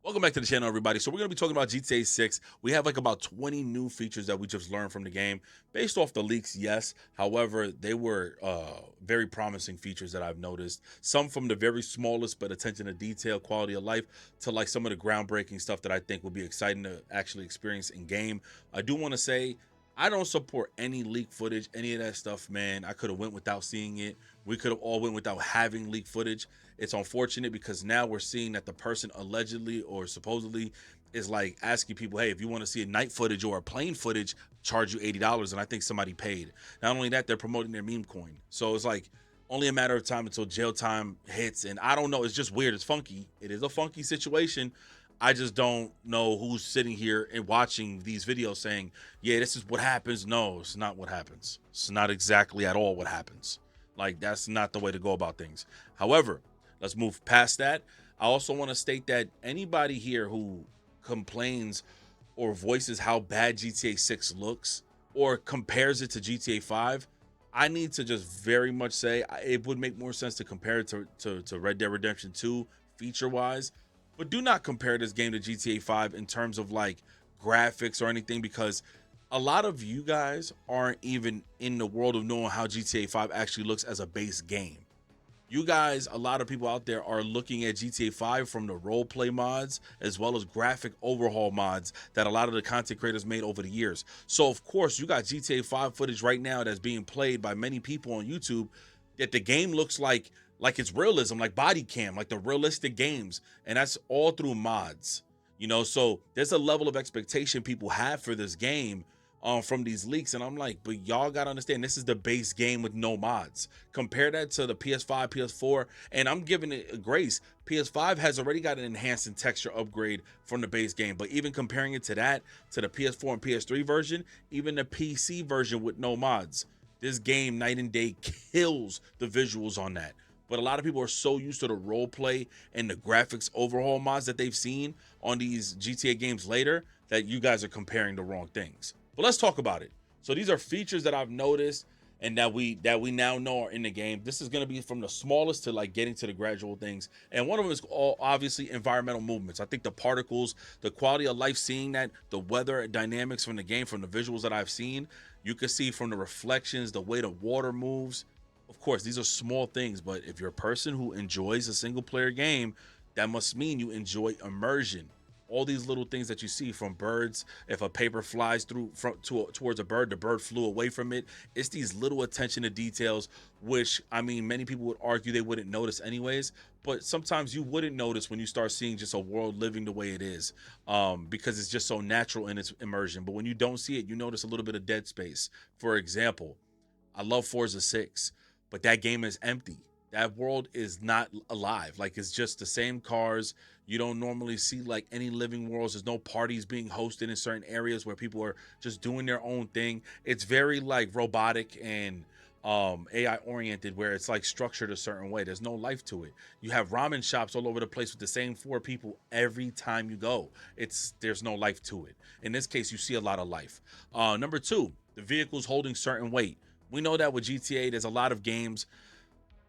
Welcome back to the channel, everybody. So we're going to be talking about GTA 6. We have like about 20 new features that we just learned from the game based off the leaks, yes. However, they were very promising features that I've noticed. Some from the very smallest but attention to detail, quality of life, to like some of the groundbreaking stuff that I think will be exciting to actually experience in game. I do want to say I don't support any leak footage, any of that stuff, man. I could have went without seeing it. We could have all went without having leak footage. It's unfortunate because now we're seeing that the person allegedly or supposedly is like asking people, hey, if you want to see a night footage or a plane footage, charge you $80. And I think somebody paid. Not only that, they're promoting their meme coin. So it's like only a matter of time until jail time hits. And I don't know. It's just weird. It's funky. It is a funky situation. I just don't know who's sitting here and watching these videos saying, yeah, this is what happens. No, it's not what happens. It's not exactly at all what happens. Like, that's not the way to go about things. However, let's move past that. I also want to state that anybody here who complains or voices how bad GTA 6 looks or compares it to GTA 5, I need to just very much say it would make more sense to compare it to Red Dead Redemption 2 feature-wise. But do not compare this game to GTA 5 in terms of like graphics or anything, because a lot of you guys aren't even in the world of knowing how GTA 5 actually looks as a base game. You guys, a lot of people out there are looking at GTA 5 from the roleplay mods as well as graphic overhaul mods that a lot of the content creators made over the years. So of course, you got GTA 5 footage right now that's being played by many people on YouTube that the game looks like it's realism, like body cam, like the realistic games. And that's all through mods, so there's a level of expectation people have for this game from these leaks. And I'm like, but y'all gotta understand, this is the base game with no mods. Compare that to the PS5, PS4, and I'm giving it a grace. PS5 has already got an enhanced and texture upgrade from the base game, but even comparing it to that, to the PS4 and PS3 version, even the PC version with no mods, this game night and day kills the visuals on that. But a lot of people are so used to the role play and the graphics overhaul mods that they've seen on these GTA games later that you guys are comparing the wrong things. But let's talk about it. So these are features that I've noticed and that we now know are in the game. This is going to be from the smallest to like getting to the gradual things. And one of them is all obviously environmental movements. I think the particles, the quality of life, seeing that, the weather dynamics from the game, from the visuals that I've seen, you can see from the reflections, the way the water moves. Of course, these are small things, but if you're a person who enjoys a single player game, that must mean you enjoy immersion. All these little things that you see from birds, if a paper flies through towards a bird, the bird flew away from it. It's these little attention to details, which, I mean, many people would argue they wouldn't notice anyways, but sometimes you wouldn't notice when you start seeing just a world living the way it is, because it's just so natural in its immersion. But when you don't see it, you notice a little bit of dead space. For example, I love Forza 6, but that game is empty. That world is not alive. Like, it's just the same cars. You don't normally see like any living worlds. There's no parties being hosted in certain areas where people are just doing their own thing. It's very like robotic and AI oriented, where it's like structured a certain way. There's no life to it. You have ramen shops all over the place with the same 4 people every time you go. There's no life to it. In this case, you see a lot of life. Number 2, the vehicles holding certain weight. We know that with GTA, there's a lot of games,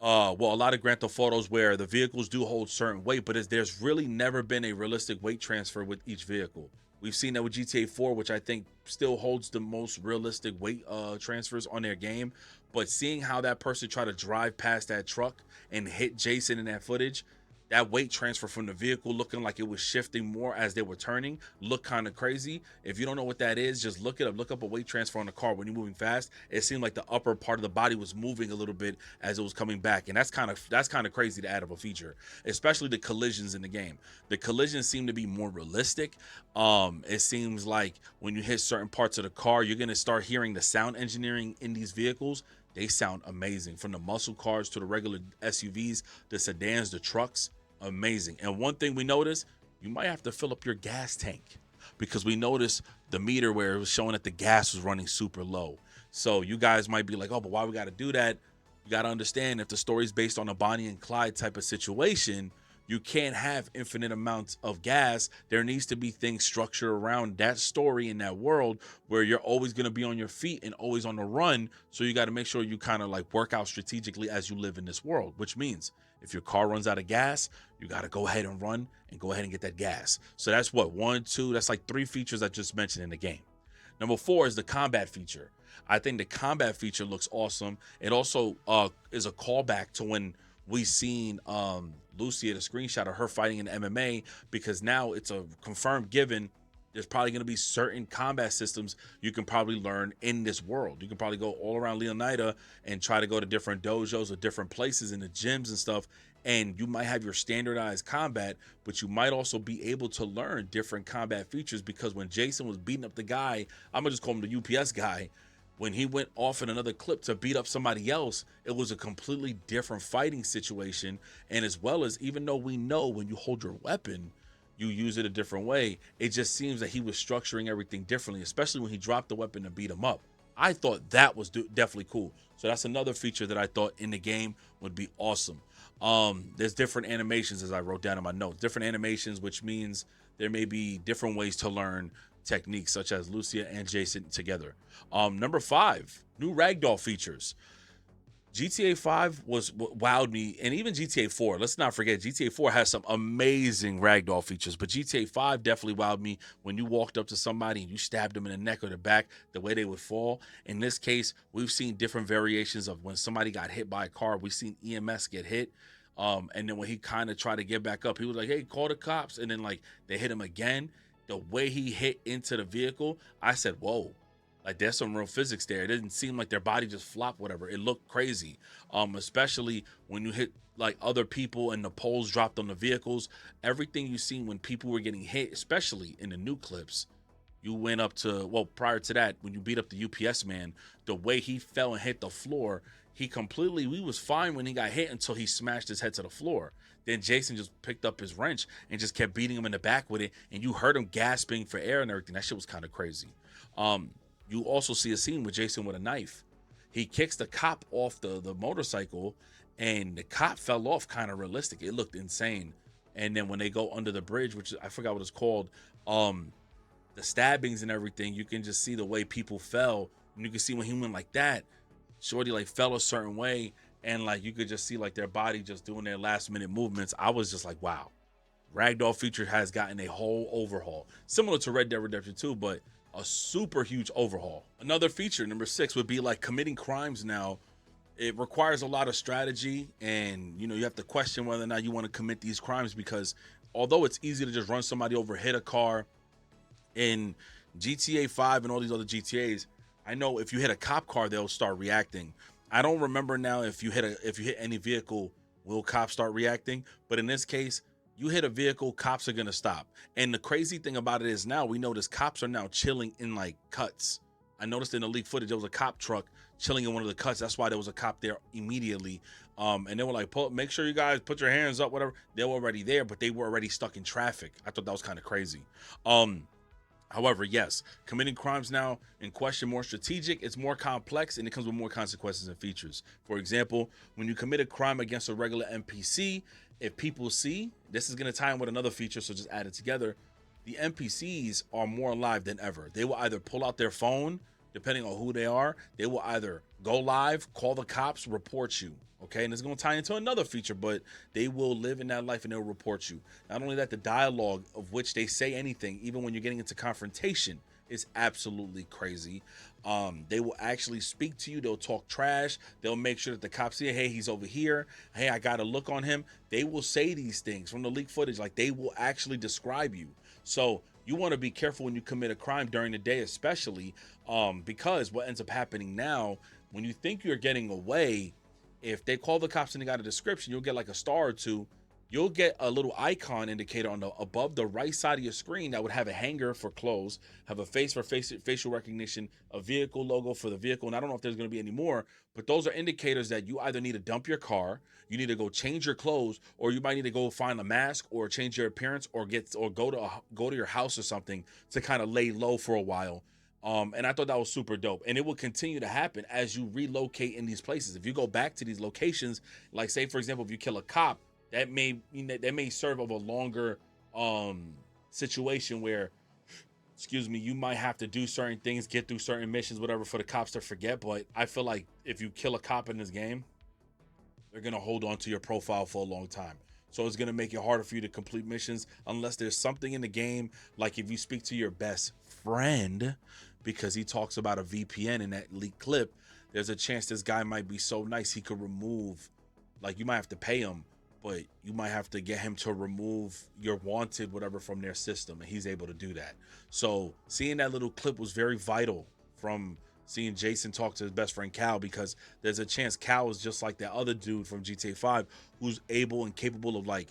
a lot of Grand Theft Autos where the vehicles do hold certain weight, but there's really never been a realistic weight transfer with each vehicle. We've seen that with GTA 4, which I think still holds the most realistic weight transfers on their game. But seeing how that person tried to drive past that truck and hit Jason in that footage, that weight transfer from the vehicle looking like it was shifting more as they were turning looked kind of crazy. If you don't know what that is, just look it up. Look up a weight transfer on the car. When you're moving fast, it seemed like the upper part of the body was moving a little bit as it was coming back. And that's kind of crazy to add of a feature, especially the collisions in the game. The collisions seem to be more realistic. It seems like when you hit certain parts of the car, you're going to start hearing the sound engineering in these vehicles. They sound amazing, from the muscle cars to the regular SUVs, the sedans, the trucks. Amazing. And one thing we noticed, you might have to fill up your gas tank, because we noticed the meter where it was showing that the gas was running super low. So you guys might be like, oh, but why we got to do that? You got to understand, if the story's based on a Bonnie and Clyde type of situation, you can't have infinite amounts of gas. There needs to be things structured around that story in that world where you're always going to be on your feet and always on the run. So you got to make sure you kind of like work out strategically as you live in this world, which means If your car runs out of gas, you got to go ahead and run and go ahead and get that gas. So that's what, one, two, that's like 3 features I just mentioned in the game. Number 4 is the combat feature. I think the combat feature looks awesome. It also is a callback to when we seen Lucy at a screenshot of her fighting in MMA, because now it's a confirmed given. There's probably going to be certain combat systems you can probably learn in this world. You can probably go all around Leonida and try to go to different dojos or different places in the gyms and stuff. And you might have your standardized combat, but you might also be able to learn different combat features, because when Jason was beating up the guy, I'm going to just call him the UPS guy, when he went off in another clip to beat up somebody else, it was a completely different fighting situation. And as well as, even though we know when you hold your weapon, you use it a different way, it just seems that he was structuring everything differently, especially when he dropped the weapon to beat him up. I thought that was definitely cool. So that's another feature that I thought in the game would be awesome. There's different animations, as I wrote down in my notes, different animations, which means there may be different ways to learn techniques, such as Lucia and Jason together. Number 5, new ragdoll features. GTA 5 wowed me, and even GTA 4. Let's not forget, GTA 4 has some amazing ragdoll features, but GTA 5 definitely wowed me when you walked up to somebody and you stabbed them in the neck or the back, the way they would fall. In this case, we've seen different variations of when somebody got hit by a car. We've seen EMS get hit. And then when he kind of tried to get back up, he was like, hey, call the cops. And then like they hit him again. The way he hit into the vehicle, I said, whoa. Like, there's some real physics there. It didn't seem like their body just flopped, whatever. It looked crazy, especially when you hit like other people and the poles dropped on the vehicles. Everything you seen when people were getting hit, especially in the new clips, you went up to, well, prior to that, when you beat up the UPS man, the way he fell and hit the floor, he was fine when he got hit until he smashed his head to the floor. Then Jason just picked up his wrench and just kept beating him in the back with it, and you heard him gasping for air and everything. That shit was kind of crazy. You also see a scene with Jason with a knife. He kicks the cop off the motorcycle, and the cop fell off kind of realistic. It looked insane. And then when they go under the bridge, which I forgot what it's called, the stabbings and everything, you can just see the way people fell. And you can see when he went like that, Shorty like fell a certain way, and like you could just see like their body just doing their last minute movements. I was just like, wow. Ragdoll feature has gotten a whole overhaul, similar to Red Dead Redemption 2, but a super huge overhaul. Another feature, number 6, would be like committing crimes now. It requires a lot of strategy, and you have to question whether or not you want to commit these crimes, because although it's easy to just run somebody over, hit a car in GTA 5 and all these other GTAs, I know if you hit a cop car, they'll start reacting. I don't remember now if you hit any vehicle, will cops start reacting? But in this case, you hit a vehicle, cops are gonna stop. And the crazy thing about it is now we notice cops are now chilling in like cuts. I noticed in the leaked footage there was a cop truck chilling in one of the cuts. That's why there was a cop there immediately. And they were like, make sure you guys put your hands up, whatever. They were already there, but they were already stuck in traffic. I thought that was kind of crazy. However, yes, committing crimes now in question more strategic, it's more complex, and it comes with more consequences and features. For example, when you commit a crime against a regular NPC, if people see, this is going to tie in with another feature, so just add it together. The NPCs are more alive than ever. They will either pull out their phone, depending on who they are. They will either go live, call the cops, report you. Okay, and it's going to tie into another feature, but they will live in that life and they'll report you. Not only that, the dialogue of which they say anything, even when you're getting into confrontation, is absolutely crazy. They will actually speak to you. They'll talk trash. They'll make sure that the cops see, hey, he's over here. Hey, I got a look on him. They will say these things from the leaked footage. Like, they will actually describe you. So you want to be careful when you commit a crime during the day, especially because what ends up happening now, when you think you're getting away, if they call the cops and they got a description, you'll get like a star or two. You'll get a little icon indicator on the above the right side of your screen that would have a hanger for clothes, have a face for facial recognition, a vehicle logo for the vehicle. And I don't know if there's going to be any more, but those are indicators that you either need to dump your car, you need to go change your clothes, or you might need to go find a mask or change your appearance or go to your house or something to kind of lay low for a while. And I thought that was super dope, and it will continue to happen as you relocate in these places. If you go back to these locations, like say for example, if you kill a cop, that may serve of a longer situation where, you might have to do certain things, get through certain missions, whatever, for the cops to forget. But I feel like if you kill a cop in this game, they're going to hold on to your profile for a long time. So it's going to make it harder for you to complete missions unless there's something in the game, like if you speak to your best friend, because he talks about a VPN in that leaked clip, there's a chance this guy might be so nice he could remove, like you might have to pay him, but you might have to get him to remove your wanted whatever from their system, and he's able to do that. So seeing that little clip was very vital from seeing Jason talk to his best friend Cal, because there's a chance Cal is just like that other dude from GTA 5 who's able and capable of like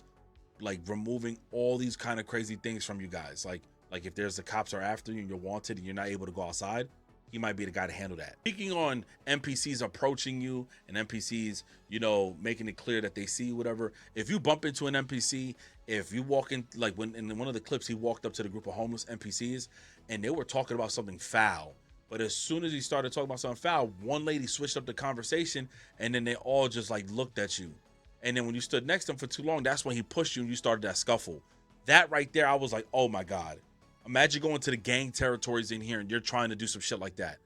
removing all these kind of crazy things from you guys. Like if there's the cops are after you and you're wanted and you're not able to go outside, he might be the guy to handle that. Speaking on NPCs approaching you and NPCs, you know, making it clear that they see you, whatever. If you bump into an NPC, if you walk in, like when in one of the clips, he walked up to the group of homeless NPCs and they were talking about something foul. But as soon as he started talking about something foul, one lady switched up the conversation and then they all just like looked at you. And then when you stood next to him for too long, that's when he pushed you and you started that scuffle. That right there, I was like, oh my God. Imagine going to the gang territories in here and you're trying to do some shit like that.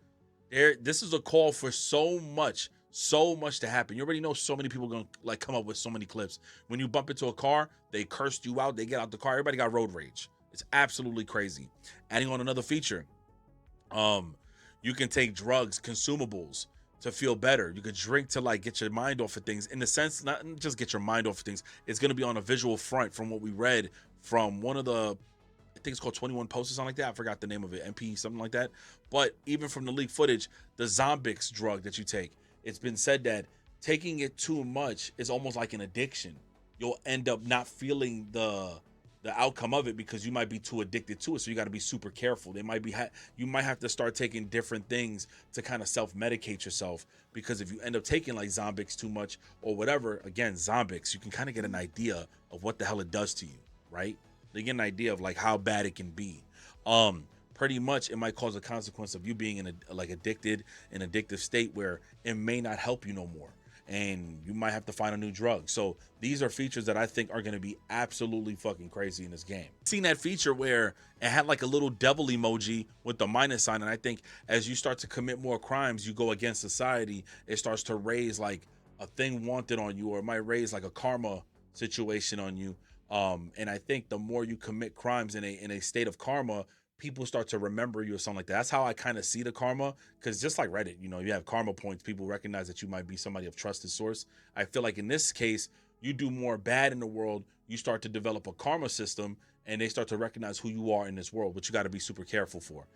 This is a call for so much to happen. You already know so many people gonna like come up with so many clips. When you bump into a car, they cursed you out, they get out the car, everybody got road rage. It's absolutely crazy. Adding on another feature, you can take drugs, consumables to feel better. You could drink to like get your mind off of things. In the sense, not just get your mind off of things, it's gonna be on a visual front from what we read from one of the, I think it's called 21 Posts or something like that. I forgot the name of it, MP, something like that. But even from the leaked footage, the Zombix drug that you take, it's been said that taking it too much is almost like an addiction. You'll end up not feeling the outcome of it because you might be too addicted to it. So you got to be super careful. They might be you might have to start taking different things to kind of self-medicate yourself, because if you end up taking like Zombix too much or whatever, again, Zombix, you can kind of get an idea of what the hell it does to you, right? They get an idea of like how bad it can be. Pretty much it might cause a consequence of you being in a like addicted, an addictive state where it may not help you no more, and you might have to find a new drug. So these are features that I think are going to be absolutely fucking crazy in this game. Seen that feature where it had like a little devil emoji with the minus sign, and I think as you start to commit more crimes, you go against society, it starts to raise like a thing wanted on you, or it might raise like a karma situation on you. And I think the more you commit crimes in a state of karma, people start to remember you or something like that. That's how I kind of see the karma, because just like Reddit, you know, you have karma points. People recognize that you might be somebody of trusted source. I feel like in this case, you do more bad in the world, you start to develop a karma system, and they start to recognize who you are in this world, which you got to be super careful for.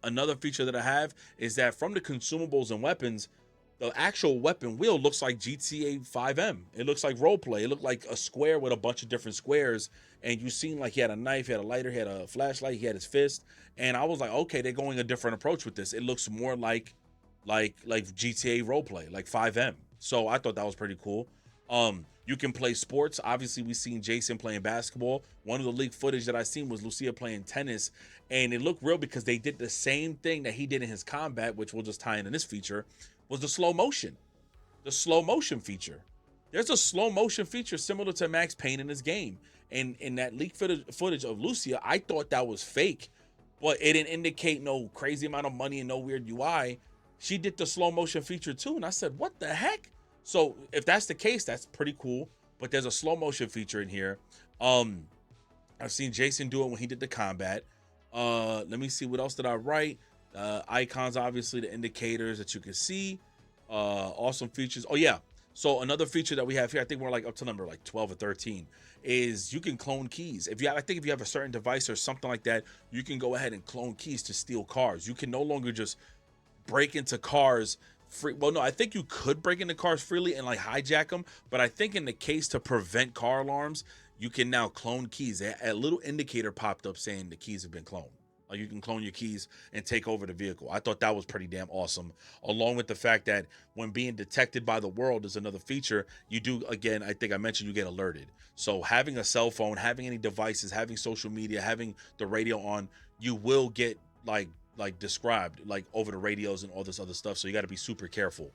Another feature that I have is that from the consumables and weapons, the actual weapon wheel looks like GTA 5M. It looks like roleplay. It looked like a square with a bunch of different squares. And you seen like he had a knife, he had a lighter, he had a flashlight, he had his fist. And I was like, okay, they're going a different approach with this. It looks more like GTA roleplay, like 5M. So I thought that was pretty cool. You can play sports. Obviously, we seen Jason playing basketball. One of the leaked footage that I seen was Lucia playing tennis. And it looked real because they did the same thing that he did in his combat, which we'll just tie into this feature, was the slow motion feature. There's a slow motion feature similar to Max Payne in this game. And in that leaked footage of Lucia, I thought that was fake, but it didn't indicate no crazy amount of money and no weird UI. She did the slow motion feature too. And I said, what the heck? So if that's the case, that's pretty cool. But there's a slow motion feature in here. I've seen Jason do it when he did the combat. Let me see, what else did I write? Icons, obviously, the indicators that you can see. Awesome features. Oh yeah, so another feature that we have here, I think we're like up to number like 12 or 13, is you can clone keys. I think if you have a certain device or something like that, you can go ahead and clone keys to steal cars. You can no longer just break into cars free. Well, no, I think you could break into cars freely and like hijack them, but I think in the case to prevent car alarms, you can now clone keys. A little indicator popped up saying the keys have been cloned. Like you can clone your keys and take over the vehicle. I thought that was pretty damn awesome. Along with the fact that when being detected by the world is another feature, you do, again, I think I mentioned, you get alerted. So having a cell phone, having any devices, having social media, having the radio on, you will get like described like over the radios and all this other stuff. So you got to be super careful.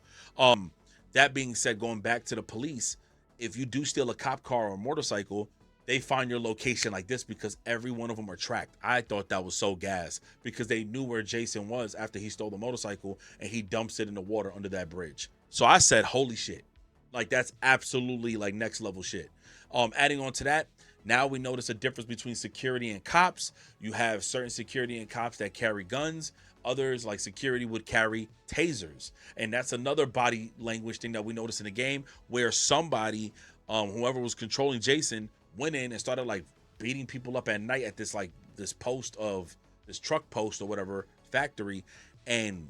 That being said, going back to the police, if you do steal a cop car or a motorcycle, they find your location like this because every one of them are tracked. I thought that was so gas because they knew where Jason was after he stole the motorcycle and he dumps it in the water under that bridge. So I said, holy shit. Like that's absolutely like next level shit. Adding on to that, now we notice a difference between security and cops. You have certain security and cops that carry guns. Others, like security, would carry tasers, and that's another body language thing that we noticed in the game, where somebody, whoever was controlling Jason, went in and started like beating people up at night at this like this post of this truck post or whatever factory, and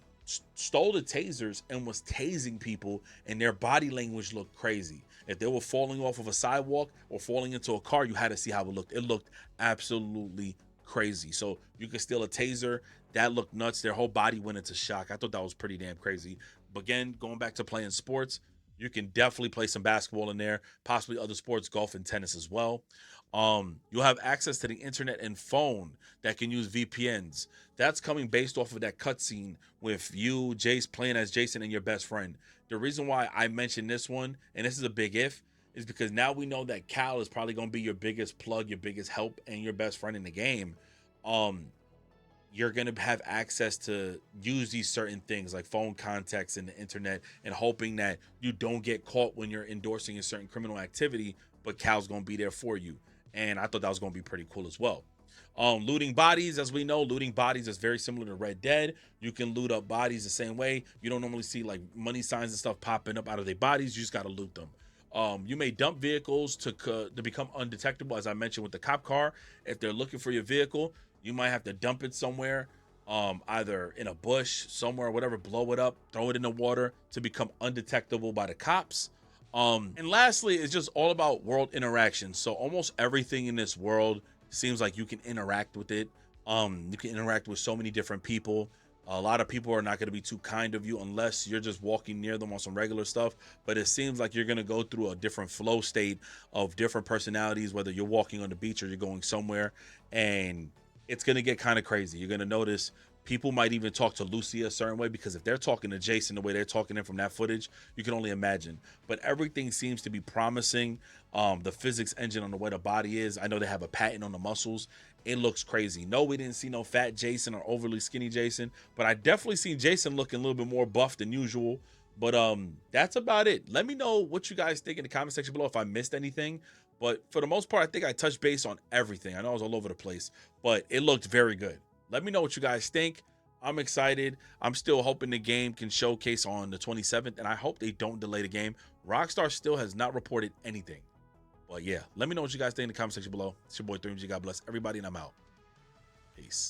stole the tasers and was tasing people, and their body language looked crazy. If they were falling off of a sidewalk or falling into a car, you had to see how it looked. It looked absolutely crazy. So you could steal a taser. That looked nuts. Their whole body went into shock. I thought that was pretty damn crazy. But again, going back to playing sports, you can definitely play some basketball in there, possibly other sports, golf and tennis as well. You'll have access to the internet and phone that can use VPNs. That's coming based off of that cutscene with you, Jace, playing as Jason and your best friend. The reason why I mentioned this one, and this is a big if, is because now we know that Cal is probably going to be your biggest plug, your biggest help, and your best friend in the game. Um, you're going to have access to use these certain things like phone contacts and the internet, and hoping that you don't get caught when you're endorsing a certain criminal activity, but Cal's going to be there for you. And I thought that was going to be pretty cool as well. Looting bodies, as we know, looting bodies is very similar to Red Dead. You can loot up bodies the same way. You don't normally see like money signs and stuff popping up out of their bodies. You just got to loot them. You may dump vehicles to become undetectable, as I mentioned with the cop car. If they're looking for your vehicle, you might have to dump it somewhere, either in a bush, somewhere, whatever, blow it up, throw it in the water to become undetectable by the cops. And lastly, it's just all about world interaction. So almost everything in this world seems like you can interact with it. You can interact with so many different people. A lot of people are not going to be too kind of you unless you're just walking near them on some regular stuff. But it seems like you're going to go through a different flow state of different personalities, whether you're walking on the beach or you're going somewhere. And it's going to get kind of crazy. You're going to notice people might even talk to Lucy a certain way, because if they're talking to Jason the way they're talking in from that footage, you can only imagine. But everything seems to be promising. The physics engine on the way the body is, I know they have a patent on the muscles. It looks crazy. No, we didn't see no fat Jason or overly skinny Jason, but I definitely seen Jason looking a little bit more buff than usual. But that's about it. Let me know what you guys think in the comment section below if I missed anything. But for the most part, I think I touched base on everything. I know I was all over the place, but it looked very good. Let me know what you guys think. I'm excited. I'm still hoping the game can showcase on the 27th, and I hope they don't delay the game. Rockstar still has not reported anything. But yeah, let me know what you guys think in the comment section below. It's your boy 3MG. God bless everybody, and I'm out. Peace.